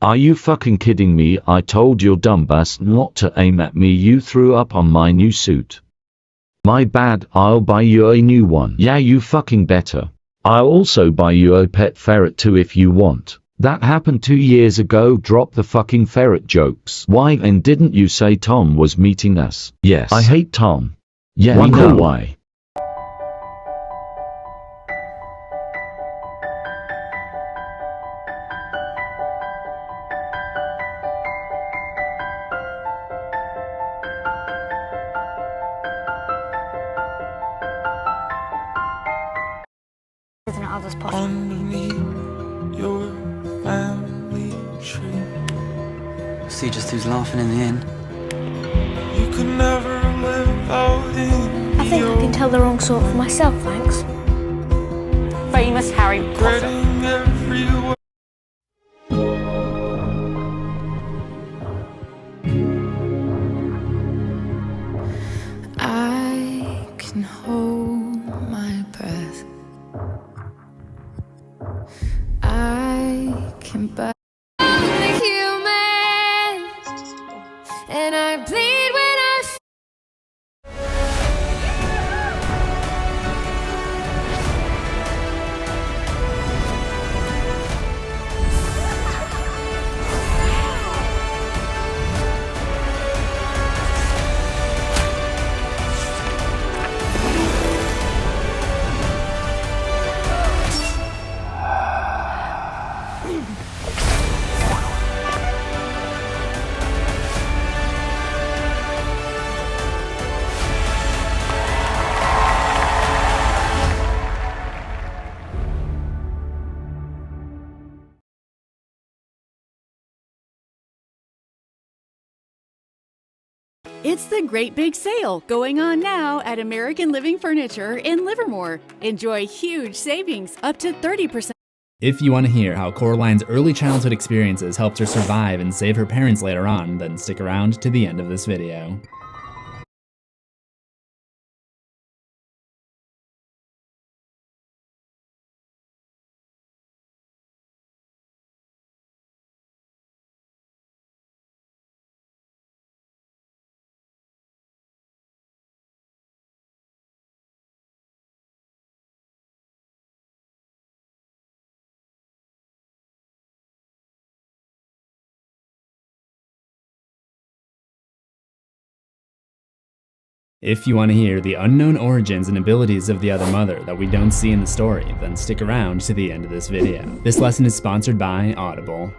Are you fucking kidding me? I told your dumbass not to aim at me. You threw up on my new suit. My bad, I'll buy you a new one. Yeah, you fucking better. I'll also buy you a pet ferret too if you want. That happened 2 years ago. Drop the fucking ferret jokes. Why and didn't you say Tom was meeting us? Yes. I hate Tom. Yeah, wonder why. Underneath your family tree. See just who's laughing in the inn. You could never live out in I think I can tell the wrong sort for myself, thanks. Famous Harry Potter. everywhere. I can hold my breath. I can buy. I'm a human, and I bleed when I. It's the Great Big Sale going on now at American Living Furniture in Livermore. Enjoy huge savings up to 30%. If you want to hear how Coraline's early childhood experiences helped her survive and save her parents later on, then stick around to the end of this video. If you want to hear the unknown origins and abilities of the other mother that we don't see in the story, then stick around to the end of this video. This lesson is sponsored by Audible.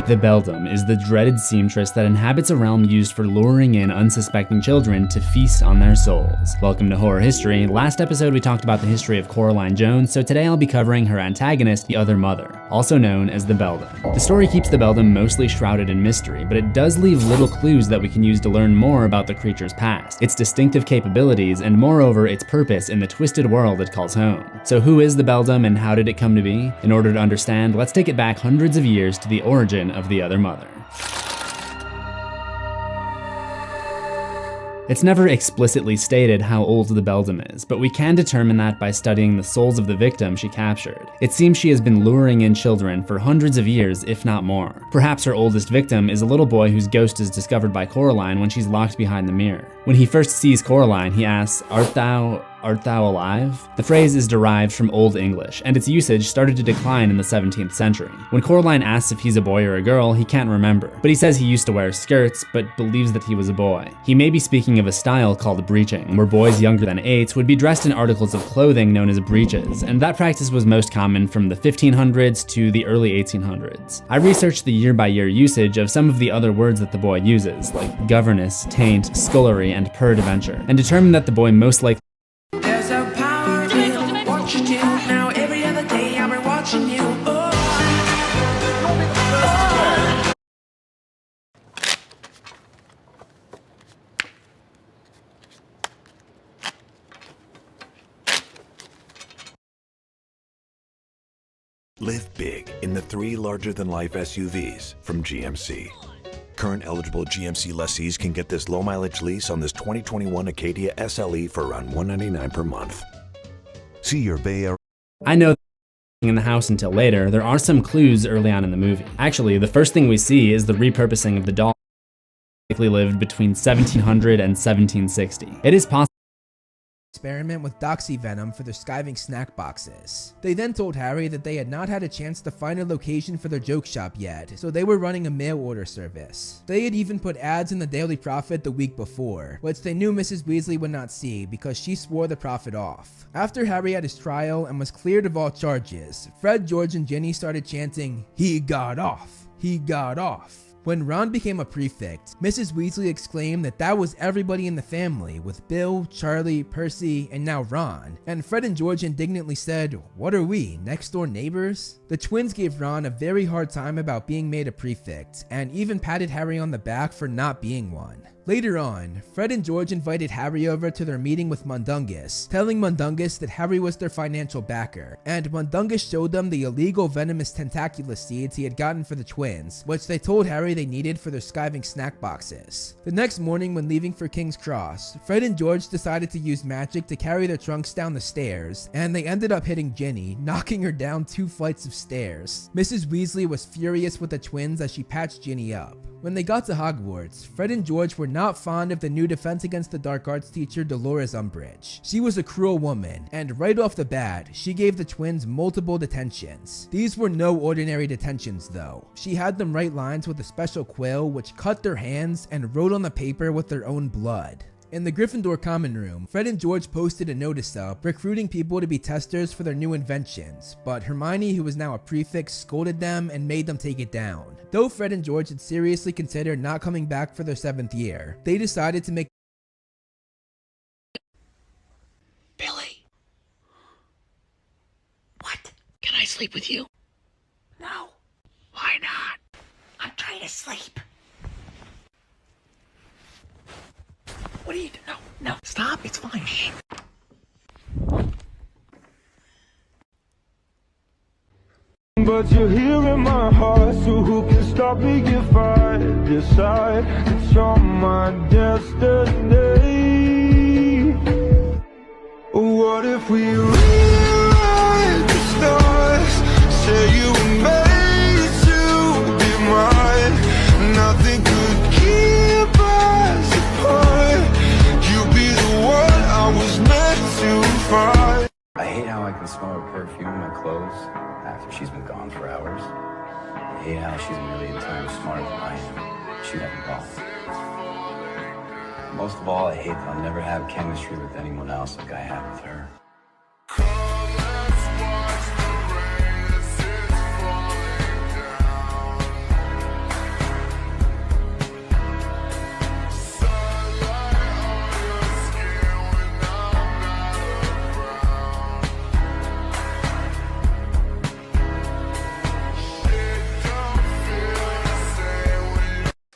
The beldam is the dreaded seamstress that inhabits a realm used for luring in unsuspecting children to feast on their souls. Welcome to Horror History. Last episode we talked about the history of Coraline Jones, so today I'll be covering her antagonist, the other mother, also known as the beldam. The story keeps the beldam mostly shrouded in mystery, but it does leave little clues that we can use to learn more about the creature's past, its distinctive capabilities, and moreover its purpose in the twisted world it calls home. So who is the beldam and how did it come to be? In order to understand, let's take it back hundreds of years to the origin of the other mother. It's never explicitly stated how old the beldam is, but we can determine that by studying the souls of the victim she captured. It seems she has been luring in children for hundreds of years, if not more. Perhaps her oldest victim is a little boy whose ghost is discovered by Coraline when she's locked behind the mirror. When he first sees Coraline, he asks, Art thou alive? The phrase is derived from Old English, and its usage started to decline in the 17th century. When Coraline asks if he's a boy or a girl, he can't remember, but he says he used to wear skirts, but believes that he was a boy. He may be speaking of a style called breeching, where boys younger than 8 would be dressed in articles of clothing known as breeches, and that practice was most common from the 1500s to the early 1800s. I researched the year-by-year usage of some of the other words that the boy uses, like governess, taint, scullery, and peradventure, and determined that the boy most likely There's a power in what you do. Now every other day I'll be watching you. Live big in the 3 larger-than-life SUVs from GMC. Current eligible GMC lessees can get this low-mileage lease on this 2021 Acadia SLE for around $199 per month. See your Bay Area. I know in the house until later, there are some clues early on in the movie. Actually, the first thing we see is the repurposing of the doll likely lived between 1700 and 1760. It is possible experiment with doxyvenom for their skiving snack boxes. They then told Harry that they had not had a chance to find a location for their joke shop yet, so they were running a mail order service. They had even put ads in the Daily Prophet the week before, which they knew Mrs. Weasley would not see because she swore the Prophet off. After Harry had his trial and was cleared of all charges, Fred, George, and Ginny started chanting, "He got off! He got off!" When Ron became a prefect, Mrs. Weasley exclaimed that that was everybody in the family, with Bill, Charlie, Percy, and now Ron. And Fred and George indignantly said, "What are we, next door neighbors?" The twins gave Ron a very hard time about being made a prefect, and even patted Harry on the back for not being one. Later on, Fred and George invited Harry over to their meeting with Mundungus, telling Mundungus that Harry was their financial backer, and Mundungus showed them the illegal venomous tentaculus seeds he had gotten for the twins, which they told Harry they needed for their skiving snack boxes. The next morning when leaving for King's Cross, Fred and George decided to use magic to carry their trunks down the stairs, and they ended up hitting Ginny, knocking her down 2 flights of stairs. Mrs. Weasley was furious with the twins as she patched Ginny up. When they got to Hogwarts, Fred and George were not fond of the new Defense Against the Dark Arts teacher Dolores Umbridge. She was a cruel woman, and right off the bat, she gave the twins multiple detentions. These were no ordinary detentions though. She had them write lines with a special quill which cut their hands and wrote on the paper with their own blood. In the Gryffindor common room, Fred and George posted a notice up recruiting people to be testers for their new inventions, but Hermione, who was now a prefect, scolded them and made them take it down. Though Fred and George had seriously considered not coming back for their 7th year, they decided to make Billy. What? Can I sleep with you? No. Why not? I'm trying to sleep. What do you do? No, no, stop. It's fine. Shh. But you're here in my heart, so who can stop me if I decide that you're my destiny? What if we rewrite the stars? Say you were made to be mine. Nothing could keep us apart. You be the one I was meant to find. I hate how I can smell her perfume in my clothes after she's been gone for hours. I hate how she's a million times smarter than I am. She'd have me wrong. Most of all, I hate that I'll never have chemistry with anyone else like I have with her.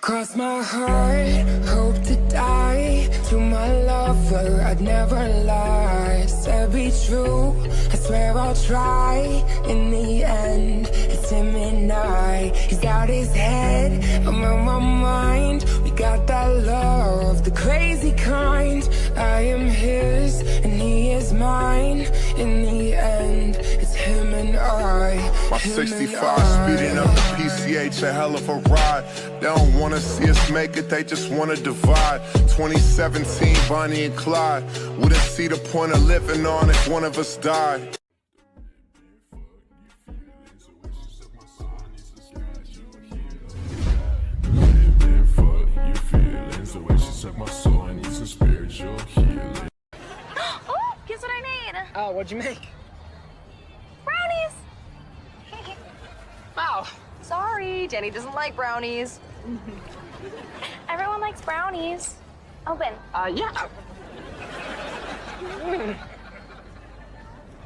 Cross my heart, hope to die. To my lover, I'd never lie. Said be true, I swear I'll try. In the end, it's him and I. He's out his head, I'm on my mind. We got that love, the crazy kind. I am his, and he is mine. In the end, it's him and I. My 65 speeding up the PCH, a hell of a ride. They don't wanna see us make it, they just wanna divide. 2017, Bonnie and Clyde. Wouldn't see the point of living on if one of us died. Oh, guess what I made? Oh, what'd you make? Brownies! Wow. Sorry, Jenny doesn't like brownies. Everyone likes brownies. Open. Yeah.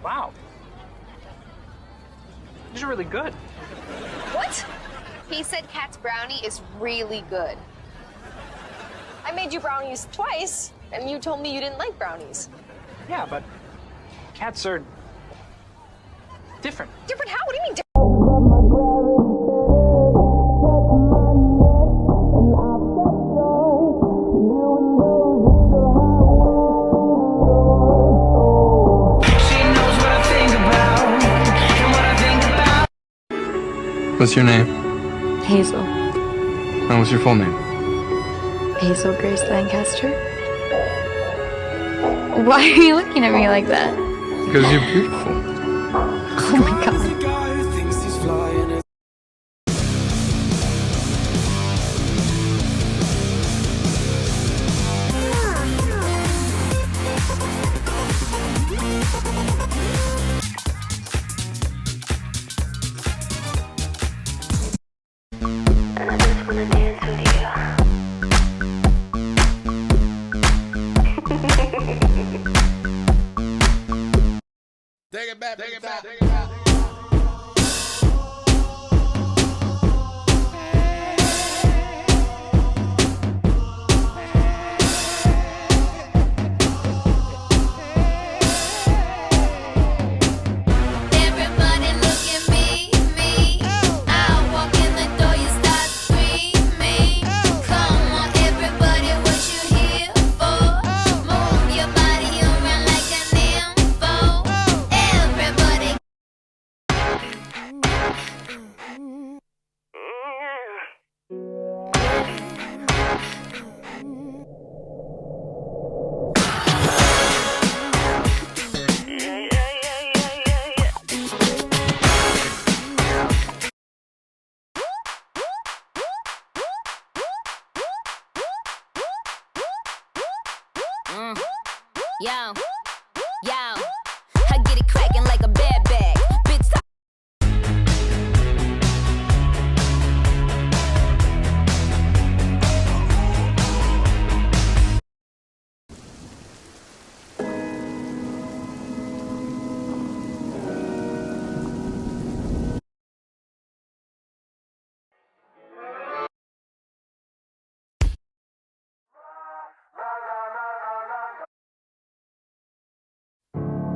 Wow. These are really good. What? He said Kat's brownie is really good. I made you brownies twice, and you told me you didn't like brownies. Yeah, but cats are different. Different how? What do you mean different? She knows what I think about and what I What's your name? Hazel. And what's your full name? Hazel Grace Lancaster? Why are you looking at me like that? Because you're beautiful. Oh my god. Take it back, take it back, take it back. Everybody look at me, me. I walk in the door, you start screaming. Come on, everybody, what you here for? Move your body around like a nympho. Everybody. Yo, I get it cracking like a bad bag. Bitch,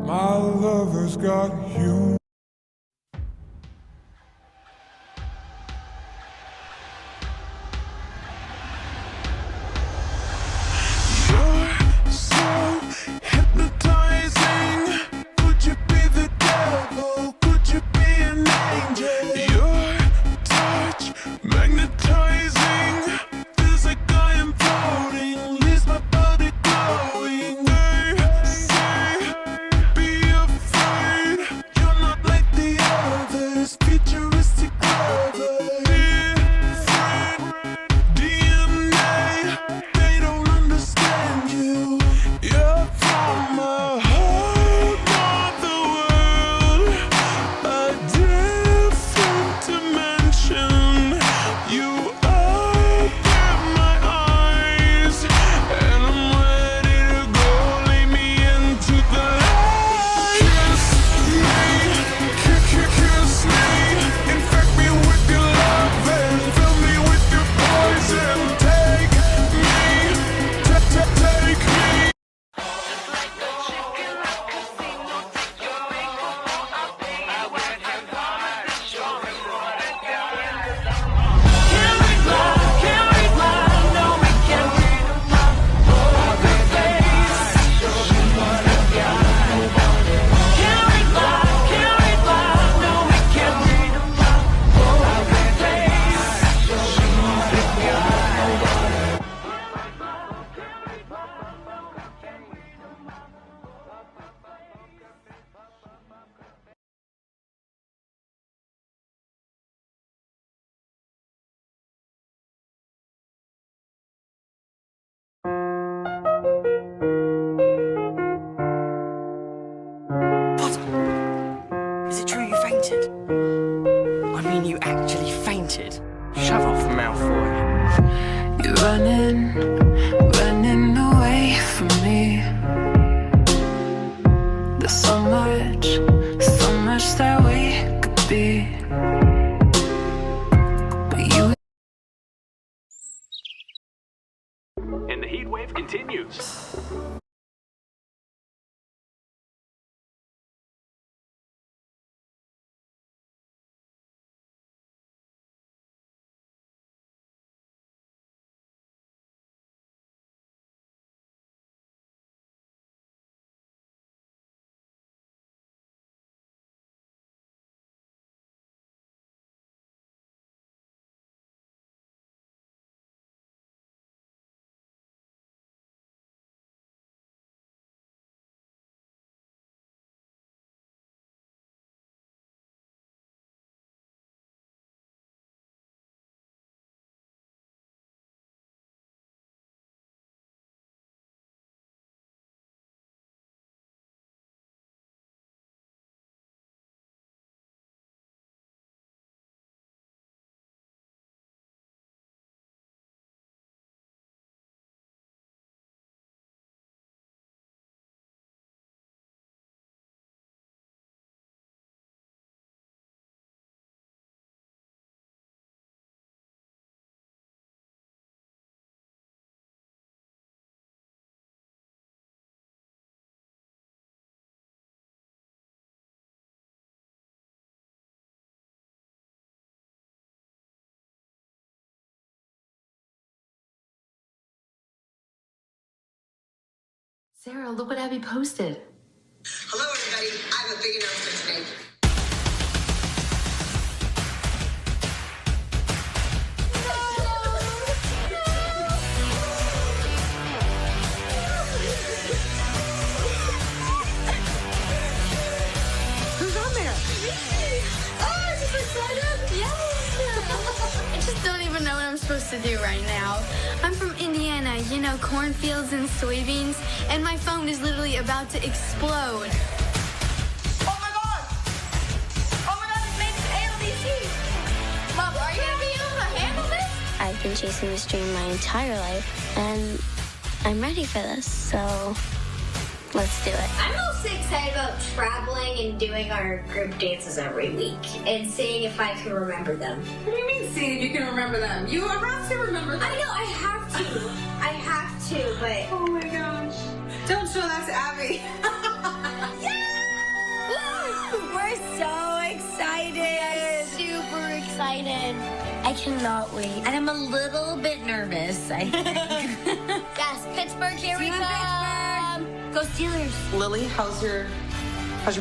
My lover's got you. You're so hypnotizing. Could you be the devil? Could you be an angel? Your touch magnetizing. Feels like I am floating. Leaves my body glowing. Say, be afraid. You're not like the others. Futuristic lovers. Different DNA. They don't understand you. You're from a whole other world, a different dimension. You open my eyes, and I'm ready to go. Lead me into the light. Kiss me, infect me with your love and fill me with your poison. Take me, take me. Is it true you fainted? I mean, you actually fainted. Shut off, Malfoy. You're running away from me. There's so much that we could be. But you. And the heat wave continues. Sarah, look what Abby posted. Hello, everybody. I have a big announcement to make. Who's on there? Oh, I'm so excited. Yes. I just don't even know what I'm supposed to do right now. I'm from Indiana, you know, cornfields and soybeans, and my phone is literally about to explode. Oh my god, it made it to ALDC. Mom, are you gonna be able to handle this? I've been chasing this dream my entire life, and I'm ready for this, so let's do it. I'm also excited about traveling and doing our group dances every week and seeing if I can remember them. What do you mean seeing if you can remember them? You have to remember them. I know, I have to. I have to, but... Oh my gosh. Don't show that to Abby. We're so excited. Super excited. I cannot wait. And I'm a little bit nervous, I think. Yes, Pittsburgh, here we come. Go Steelers. Lily, how's your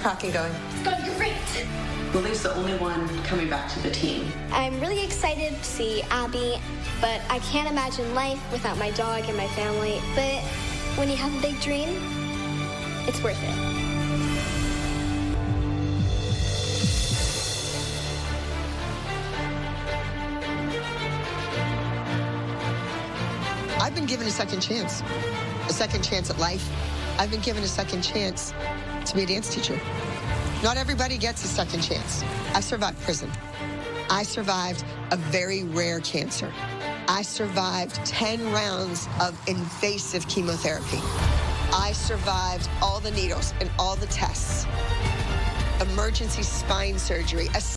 packing going? It's going great. Lily's the only one coming back to the team. I'm really excited to see Abby, but I can't imagine life without my dog and my family. But when you have a big dream, it's worth it. I've been given a second chance at life. I've been given a second chance to be a dance teacher. Not everybody gets a second chance. I survived prison. I survived a very rare cancer. I survived 10 rounds of invasive chemotherapy. I survived all the needles and all the tests. Emergency spine surgery.